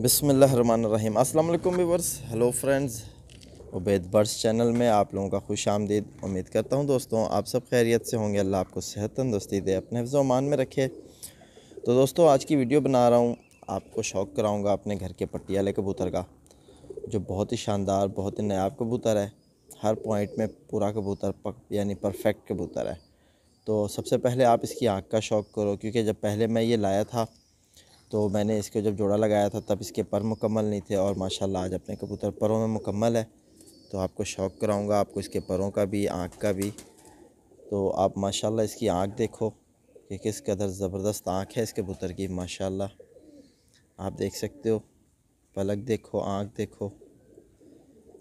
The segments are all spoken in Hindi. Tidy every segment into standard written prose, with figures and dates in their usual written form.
बिस्मिल्लाहिर्रहमानिर्रहीम। अस्सलाम वालेकुम viewers, hello friends. Ubaid birds channel में आप लोगों का खुश आमदीद। उम्मीद करता हूँ दोस्तों आप सब खैरियत से होंगे। अल्लाह आपको सेहत तंदुरुस्ती दे, अपने हिफ्ज़ व अमान में रखे। तो दोस्तों आज की वीडियो बना रहा हूँ, आपको शौक़ कराऊँगा अपने घर के पट्टी वाले कबूतर का, जो बहुत ही शानदार, बहुत ही नायाब कबूतर है। हर पॉइंट में पूरा कबूतर यानी परफेक्ट कबूतर है। तो सबसे पहले आप इसकी आँख का शौक़ करो, क्योंकि जब पहले मैं ये लाया था तो मैंने इसके जब जोड़ा लगाया था तब इसके पर मुकम्मल नहीं थे, और माशाल्लाह आज अपने कबूतर परों में मुकम्मल है। तो आपको शौक़ कराऊंगा, आपको इसके परों का भी, आँख का भी। तो आप माशाल्लाह इसकी आँख देखो कि किस कदर ज़बरदस्त आँख है इस कबूतर की। माशाल्लाह आप देख सकते हो, पलक देखो, आँख देखो।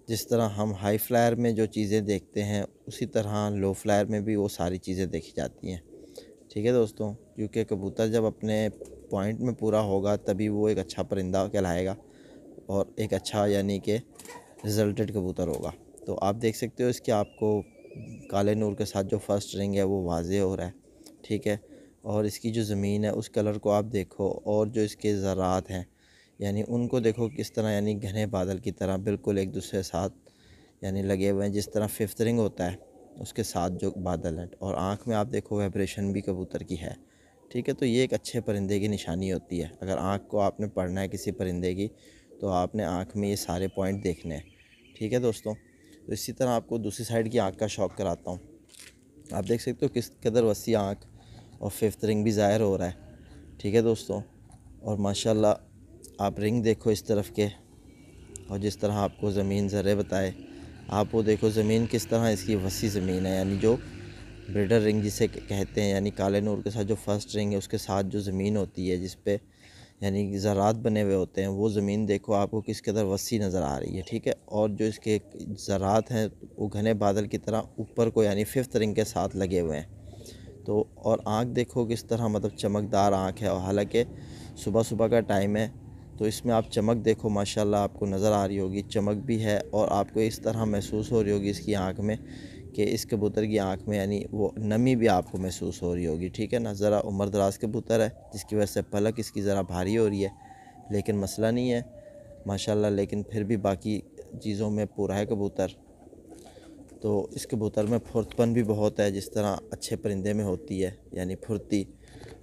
जिस तरह हम हाई फ्लायर में जो चीज़ें देखते हैं उसी तरह लो फ्लायर में भी वो सारी चीज़ें देखी जाती हैं। ठीक है दोस्तों, क्योंकि कबूतर जब अपने पॉइंट में पूरा होगा तभी वो एक अच्छा परिंदा कहलाएगा और एक अच्छा यानी कि रिजल्टेड कबूतर होगा। तो आप देख सकते हो इसके आपको काले नूर के साथ जो फर्स्ट रिंग है वो वाज़े हो रहा है। ठीक है, और इसकी जो ज़मीन है उस कलर को आप देखो, और जो इसके ज़रात हैं यानी उनको देखो किस तरह, यानी घने बादल की तरह बिल्कुल एक दूसरे साथ यानी लगे हुए हैं। जिस तरह फिफ्थ रिंग होता है उसके साथ जो बादल हैं, और आँख में आप देखो वाइब्रेशन भी कबूतर की है। ठीक है, तो ये एक अच्छे परिंदे की निशानी होती है। अगर आँख को आपने पढ़ना है किसी परिंदे की तो आपने आँख में ये सारे पॉइंट देखने हैं। ठीक है दोस्तों, तो इसी तरह आपको दूसरी साइड की आँख का शौक़ कराता हूँ। आप देख सकते हो किस कदर वसी आँख, और फिफ्थ रिंग भी ज़ाहिर हो रहा है। ठीक है दोस्तों, और माशाल्लाह आप रिंग देखो इस तरफ के, और जिस तरह आपको ज़मीन ज़रे बताए आप वो देखो ज़मीन किस तरह इसकी वसी ज़मीन है। यानी जो ब्रीडर रिंग जिसे कहते हैं, यानी काले नूर के साथ जो फर्स्ट रिंग है उसके साथ जो ज़मीन होती है जिस पे यानी ज़रात बने हुए होते हैं, वो ज़मीन देखो आपको किस कदर वसी नज़र आ रही है। ठीक है, और जो इसके ज़रात हैं वो घने बादल की तरह ऊपर को यानी फिफ्थ रिंग के साथ लगे हुए हैं। तो और आँख देखो किस तरह, मतलब चमकदार आँख है। और हालांकि सुबह सुबह का टाइम है तो इसमें आप चमक देखो, माशाल्लाह आपको नज़र आ रही होगी, चमक भी है। और आपको इस तरह महसूस हो रही होगी इसकी आँख में कि इस कबूतर की आँख में यानी वो नमी भी आपको महसूस हो रही होगी। ठीक है ना, ज़रा उम्र दराज कबूतर है जिसकी वजह से पलक इसकी ज़रा भारी हो रही है, लेकिन मसला नहीं है माशाल्लाह। लेकिन फिर भी बाकी चीज़ों में पूरा है कबूतर। तो इस कबूतर में फुर्तपन भी बहुत है, जिस तरह अच्छे परिंदे में होती है, यानी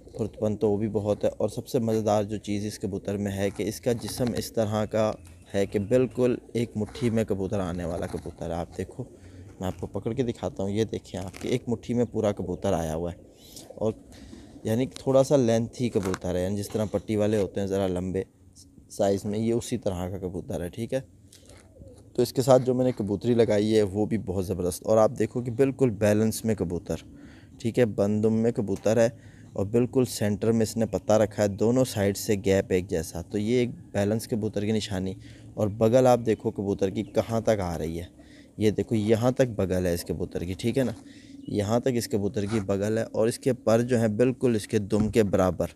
फुर्तपन तो वो भी बहुत है। और सबसे मज़ेदार जो चीज़ इस कबूतर में है कि इसका जिस्म इस तरह का है कि बिल्कुल एक मुट्ठी में कबूतर आने वाला कबूतर है। आप देखो, मैं आपको पकड़ के दिखाता हूँ, ये देखें आपके एक मुट्ठी में पूरा कबूतर आया हुआ है। और यानी थोड़ा सा लेंथी कबूतर है, यानी जिस तरह पट्टी वाले होते हैं ज़रा लंबे साइज़ में, ये उसी तरह का कबूतर है। ठीक है, तो इसके साथ जो मैंने कबूतरी लगाई है वो भी बहुत ज़बरदस्त। और आप देखो कि बिल्कुल बैलेंस में कबूतर, ठीक है, बंदुम में कबूतर है, और बिल्कुल सेंटर में इसने पत्ता रखा है, दोनों साइड से गैप एक जैसा। तो ये एक बैलेंस कबूतर की निशानी। और बगल आप देखो कबूतर की कहाँ तक आ रही है, ये देखो यहाँ तक बगल है इस कबूतर की। ठीक है ना, यहाँ तक इस कबूतर की बगल है, और इसके पर जो है बिल्कुल इसके दुम के बराबर,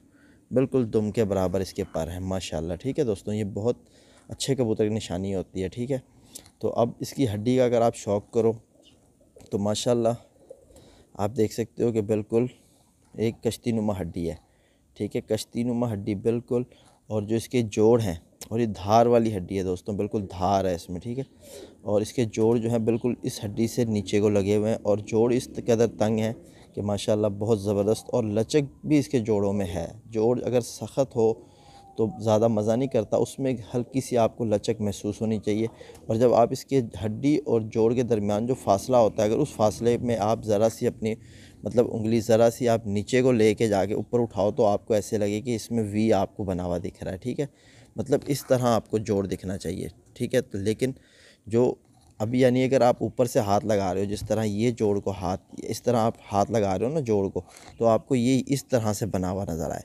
बिल्कुल दुम के बराबर इसके पर हैं माशाल्लाह। ठीक है दोस्तों, ये बहुत अच्छे कबूतर की निशानी होती है। ठीक है, तो अब इसकी हड्डी का अगर आप शौक़ करो तो माशाल्लाह आप देख सकते हो कि बिल्कुल एक कश्ती नुमा हड्डी है। ठीक है, कश्ती नुमा हड्डी बिल्कुल। और जो इसके जोड़ हैं, और ये धार वाली हड्डी है दोस्तों, बिल्कुल धार है इसमें। ठीक है, और इसके जोड़ जो है बिल्कुल इस हड्डी से नीचे को लगे हुए हैं, और जोड़ इस कदर तंग है कि माशाल्लाह बहुत ज़बरदस्त। और लचक भी इसके जोड़ों में है। जोड़ अगर सख्त हो तो ज़्यादा मज़ा नहीं करता, उसमें हल्की सी आपको लचक महसूस होनी चाहिए। और जब आप इसके हड्डी और जोड़ के दरमियान जो फासला होता है, अगर उस फासले में आप ज़रा सी अपनी मतलब उंगली ज़रा सी आप नीचे को लेके जाके ऊपर उठाओ तो आपको ऐसे लगे कि इसमें वी आपको बना हुआ दिख रहा है। ठीक है, मतलब इस तरह आपको जोड़ दिखना चाहिए। ठीक है, तो लेकिन जो अभी यानी अगर आप ऊपर से हाथ लगा रहे हो, जिस तरह ये जोड़ को हाथ इस तरह आप हाथ लगा रहे हो ना जोड़ को, तो आपको ये इस तरह से बना हुआ नज़र आए,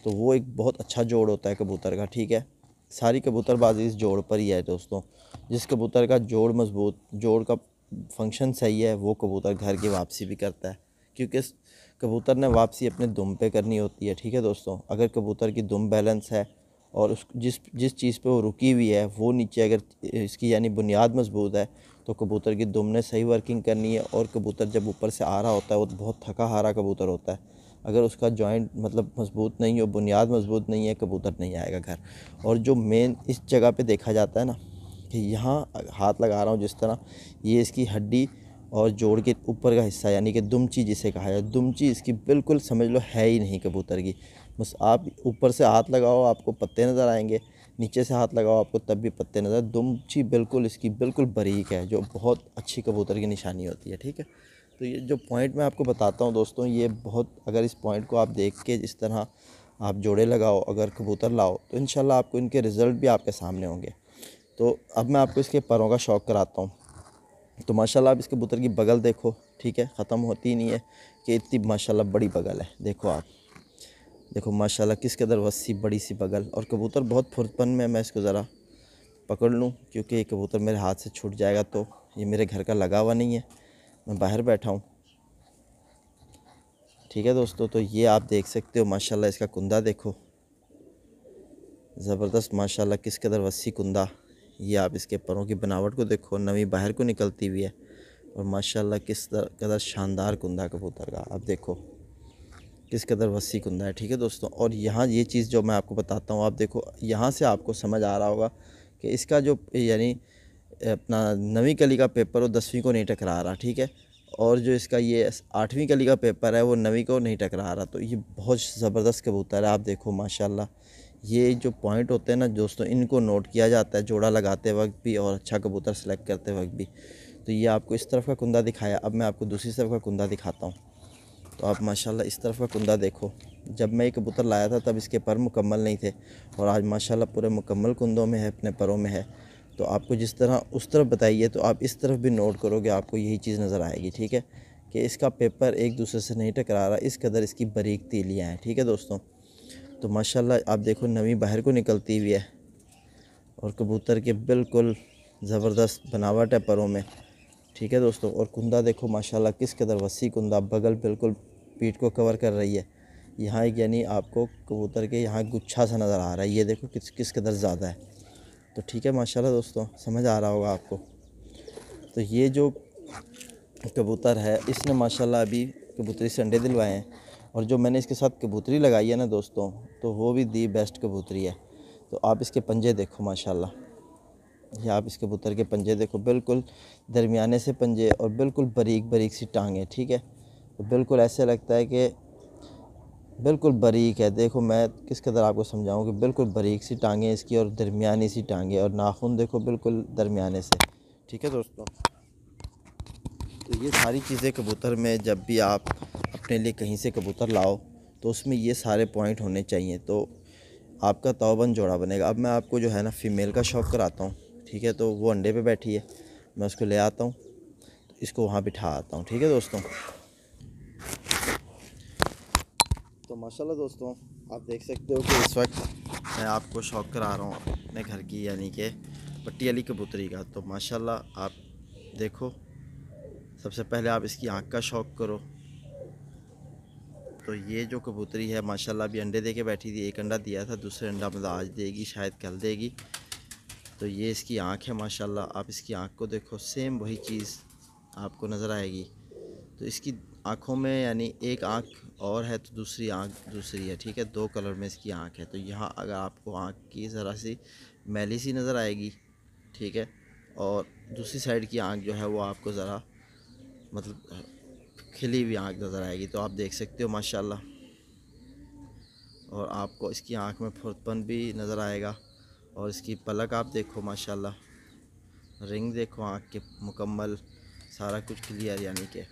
तो वो एक बहुत अच्छा जोड़ होता है कबूतर का। ठीक है, सारी कबूतरबाजी इस जोड़ पर ही है दोस्तों। जिस कबूतर का जोड़ मज़बूत, जोड़ का फंक्शन सही है, वो कबूतर घर की वापसी भी करता है, क्योंकि कबूतर ने वापसी अपने दुम पे करनी होती है। ठीक है दोस्तों, अगर कबूतर की दुम बैलेंस है और उस जिस चीज़ पे वो रुकी हुई है वो नीचे अगर इसकी यानी बुनियाद मजबूत है, तो कबूतर की दुम ने सही वर्किंग करनी है। और कबूतर जब ऊपर से आ रहा होता है वो बहुत थका हारा कबूतर होता है। अगर उसका जॉइंट मतलब मजबूत नहीं हो, बुनियाद मजबूत नहीं है, कबूतर नहीं आएगा घर। और जो मेन इस जगह पे देखा जाता है ना कि यहाँ हाथ लगा रहा हूँ जिस तरह, ये इसकी हड्डी और जोड़ के ऊपर का हिस्सा यानी कि दुमची जिसे कहा जाए, दुमची इसकी बिल्कुल समझ लो है ही नहीं कबूतर की। बस आप ऊपर से हाथ लगाओ आपको पत्ते नज़र आएंगे, नीचे से हाथ लगाओ आपको तब भी पत्ते नज़र। दुमची बिल्कुल इसकी बिल्कुल बारीक है, जो बहुत अच्छी कबूतर की निशानी होती है। ठीक है, तो ये जो पॉइंट मैं आपको बताता हूँ दोस्तों, ये बहुत, अगर इस पॉइंट को आप देख के जिस तरह आप जोड़े लगाओ, अगर कबूतर लाओ, तो इंशाल्लाह आपको इनके रिज़ल्ट भी आपके सामने होंगे। तो अब मैं आपको इसके परों का शौक़ कराता हूँ। तो माशाल्लाह आप इस कबूतर की बगल देखो, ठीक है, ख़त्म होती ही नहीं है कि इतनी माशाल्लाह बड़ी बगल है। देखो आप देखो माशाल्लाह किस कदर वसी बड़ी सी बगल, और कबूतर बहुत फुर्तपन में। मैं इसको ज़रा पकड़ लूँ क्योंकि ये कबूतर मेरे हाथ से छूट जाएगा, तो ये मेरे घर का लगा हुआ नहीं है, मैं बाहर बैठा हूँ। ठीक है दोस्तों, तो ये आप देख सकते हो माशाल्लाह इसका कुंदा देखो, ज़बरदस्त माशाल्लाह किस कदर वसी कुंदा। ये आप इसके परों की बनावट को देखो, नवी बाहर को निकलती हुई है, और माशाल्लाह किस कदर शानदार कुंदा कबूतर का। आप देखो किस कदर वसी कुंदा है। ठीक है दोस्तों, और यहाँ ये चीज़ जो मैं आपको बताता हूँ, आप देखो यहाँ से आपको समझ आ रहा होगा कि इसका जो यानी अपना नवीं कली का पेपर वो 10वीं को नहीं टकरा रहा। ठीक है, और जो इसका ये 8वीं कली का पेपर है वो 9वीं को नहीं टकरा रहा। तो ये बहुत ज़बरदस्त कबूतर है। आप देखो माशाल्लाह, ये जो पॉइंट होते हैं ना दोस्तों, इनको नोट किया जाता है जोड़ा लगाते वक्त भी और अच्छा कबूतर सेलेक्ट करते वक्त भी। तो ये आपको इस तरफ का कुंदा दिखाया, अब मैं आपको दूसरी तरफ का कुंदा दिखाता हूँ। तो आप माशाल्लाह इस तरफ का कुंदा देखो, जब मैं ये कबूतर लाया था तब इसके पर मुकम्मल नहीं थे, और आज माशाल्लाह पूरे मुकम्मल कुंदों में है, अपने परों में है। तो आपको जिस तरह उस तरफ बताइए, तो आप इस तरफ भी नोट करोगे, आपको यही चीज़ नज़र आएगी। ठीक है, कि इसका पेपर एक दूसरे से नहीं टकरा रहा, इस कदर इसकी बारीक तीलियाँ हैं। ठीक है दोस्तों, तो माशाल्लाह आप देखो नवी बाहर को निकलती हुई है, और कबूतर के बिल्कुल ज़बरदस्त बनावट है परों में। ठीक है दोस्तों, और कुंदा देखो माशाल्लाह किस कदर वसी कुंदा, बगल बिल्कुल पीठ को कवर कर रही है। यहाँ एक यानी आपको कबूतर के यहाँ गुच्छा सा नज़र आ रहा है, ये देखो किस कदर ज़्यादा है। तो ठीक है माशाल्लाह दोस्तों, समझ आ रहा होगा आपको। तो ये जो कबूतर है, इसने माशाल्लाह अभी कबूतरी से अंडे दिलवाए हैं, और जो मैंने इसके साथ कबूतरी लगाई है ना दोस्तों, तो वो भी दी बेस्ट कबूतरी है। तो आप इसके पंजे देखो माशाल्लाह, ये आप इस कबूतर के पंजे देखो, बिल्कुल दरमियाने से पंजे और बिल्कुल बारीक बारीक सी टांगें। ठीक है, तो बिल्कुल ऐसे लगता है कि बिल्कुल बारीक है। देखो मैं किस कदर आपको समझाऊं कि बिल्कुल बारीक सी टांगें इसकी, और दरमियानी सी टांगें, और नाखून देखो बिल्कुल दरमियाने से। ठीक है दोस्तों, तो ये सारी चीज़ें कबूतर में जब भी आप अपने लिए कहीं से कबूतर लाओ, तो उसमें ये सारे पॉइंट होने चाहिए, तो आपका तौबन जोड़ा बनेगा। अब मैं आपको जो है ना फ़ीमेल का शौक़ कराता हूँ। ठीक है, तो वो अंडे पे बैठी है, मैं उसको ले आता हूँ, तो इसको वहाँ बिठा आता हूँ। ठीक है दोस्तों, तो माशाल्लाह दोस्तों आप देख सकते हो कि इस वक्त मैं आपको शौक़ करा रहा हूँ अपने घर की यानी कि पट्टी वाली कबूतरी का। तो माशाल्लाह आप देखो, सबसे पहले आप इसकी आँख का शौक़ करो। तो ये जो कबूतरी है माशाल्लाह अभी अंडे दे के बैठी थी, एक अंडा दिया था, दूसरे अंडा मतलब आज देगी, शायद कल देगी। तो ये इसकी आँख है माशाल्लाह, आप इसकी आँख को देखो, सेम वही चीज़ आपको नज़र आएगी। तो इसकी आँखों में यानी एक आँख और है तो दूसरी आँख दूसरी है। ठीक है, दो कलर में इसकी आँख है। तो यहाँ अगर आपको आँख की ज़रा सी मैली सी नज़र आएगी, ठीक है, और दूसरी साइड की आँख जो है वो आपको ज़रा मतलब खिली हुई आँख नज़र आएगी। तो आप देख सकते हो माशाल्लाह, और आपको इसकी आँख में फुर्तपन भी नज़र आएगा, और इसकी पलक आप देखो माशाल्लाह, रिंग देखो आँख के मुकम्मल, सारा कुछ क्लियर। यानी कि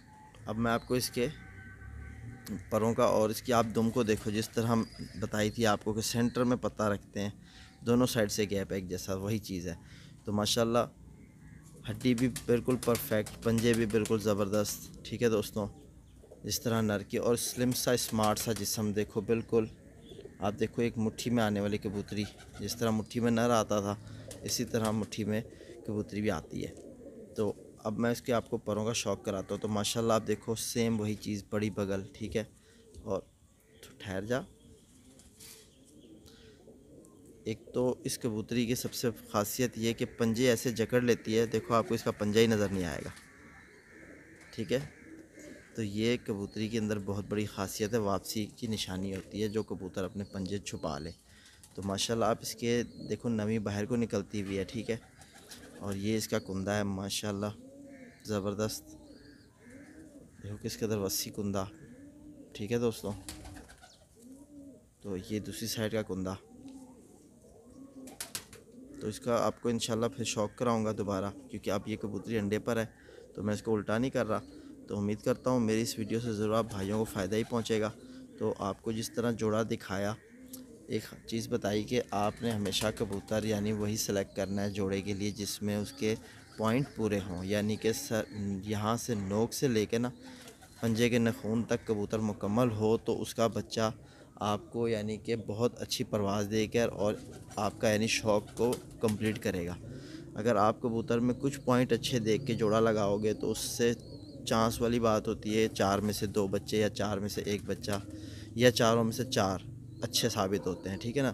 अब मैं आपको इसके परों का और इसकी आप दुम को देखो, जिस तरह हम बताई थी आपको कि सेंटर में पत्ता रखते हैं, दोनों साइड से गैप है एक जैसा, वही चीज़ है। तो माशाल्लाह हड्डी भी बिल्कुल परफेक्ट, पंजे भी बिल्कुल ज़बरदस्त। ठीक है दोस्तों, जिस तरह नर की, और स्लिम सा स्मार्ट सा जिस्म देखो बिल्कुल। आप देखो एक मुट्ठी में आने वाली कबूतरी, जिस तरह मुट्ठी में नर आता था, इसी तरह मुट्ठी में कबूतरी भी आती है। तो अब मैं इसके आपको परों का शौक़ कराता हूँ। तो माशाल्लाह आप देखो सेम वही चीज़, बड़ी बगल। ठीक है, और तो ठहर जा। एक तो इस कबूतरी की सबसे ख़ासियत ये कि पंजे ऐसे जकड़ लेती है, देखो आपको इसका पंजा ही नज़र नहीं आएगा। ठीक है, तो ये कबूतरी के अंदर बहुत बड़ी ख़ासियत है, वापसी की निशानी होती है जो कबूतर अपने पंजे छुपा ले। तो माशाल्लाह आप इसके देखो नमी बाहर को निकलती हुई है, ठीक है। और ये इसका कुंदा है माशाल्लाह ज़बरदस्त, देखो किस कदर वसी कुंदा, ठीक है दोस्तों। तो ये दूसरी साइड का कुंदा, तो इसका आपको इंशाल्लाह फिर शौक कराऊंगा दोबारा, क्योंकि अब ये कबूतरी अंडे पर है तो मैं इसको उल्टा नहीं कर रहा। तो उम्मीद करता हूँ मेरी इस वीडियो से ज़रूर आप भाइयों को फ़ायदा ही पहुँचेगा। तो आपको जिस तरह जोड़ा दिखाया, एक चीज़ बताई कि आपने हमेशा कबूतर यानी वही सेलेक्ट करना है जोड़े के लिए जिसमें उसके पॉइंट पूरे हों, यानी कि यहाँ से नोक से लेके ना पंजे के नखून तक कबूतर मुकम्मल हो, तो उसका बच्चा आपको यानी कि बहुत अच्छी परवाज़ देकर और आपका यानी शौक़ को कंप्लीट करेगा। अगर आप कबूतर में कुछ पॉइंट अच्छे देख के जोड़ा लगाओगे तो उससे चांस वाली बात होती है 4 में से 2 बच्चे या 4 में से 1 बच्चा या चारों में से 4 अच्छे साबित होते हैं, ठीक है ना।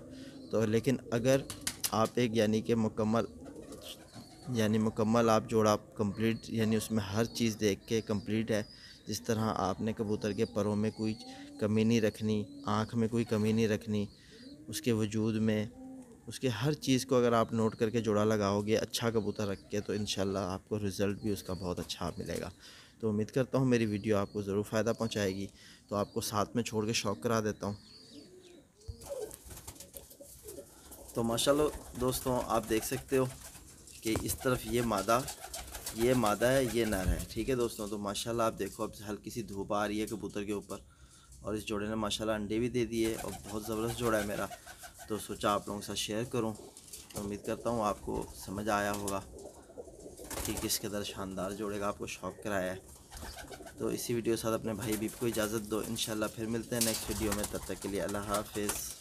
तो लेकिन अगर आप एक यानी कि मुकम्मल आप जोड़ा कंप्लीट यानी उसमें हर चीज़ देख के कंप्लीट है, जिस तरह आपने कबूतर के परों में कोई कमी नहीं रखनी, आँख में कोई कमी नहीं रखनी, उसके वजूद में उसके हर चीज़ को अगर आप नोट करके जोड़ा लगाओगे अच्छा कबूतर रख के, तो इंशाल्लाह आपको रिज़ल्ट भी उसका बहुत अच्छा मिलेगा। तो उम्मीद करता हूँ मेरी वीडियो आपको ज़रूर फ़ायदा पहुँचाएगी। तो आपको साथ में छोड़ के शौक़ करा देता हूँ। तो माशाल्लाह दोस्तों आप देख सकते हो कि इस तरफ ये मादा है, ये नर है, ठीक है दोस्तों। तो माशाल्लाह आप देखो अब हल्की सी धूप आ रही है कबूतर के ऊपर और इस जोड़े ने माशाल्लाह अंडे भी दे दिए और बहुत ज़बरदस्त जोड़ा है मेरा। तो सोचा आप लोगों के साथ शेयर करूं। तो उम्मीद करता हूं आपको समझ आया होगा कि किस कदर शानदार जोड़े का आपको शौक़ कराया है। तो इसी वीडियो के साथ अपने भाई बीप को इजाज़त दो, इंशाल्लाह फिर मिलते हैं नेक्स्ट वीडियो में। तब तक के लिए अल्लाह हाफ़िज़।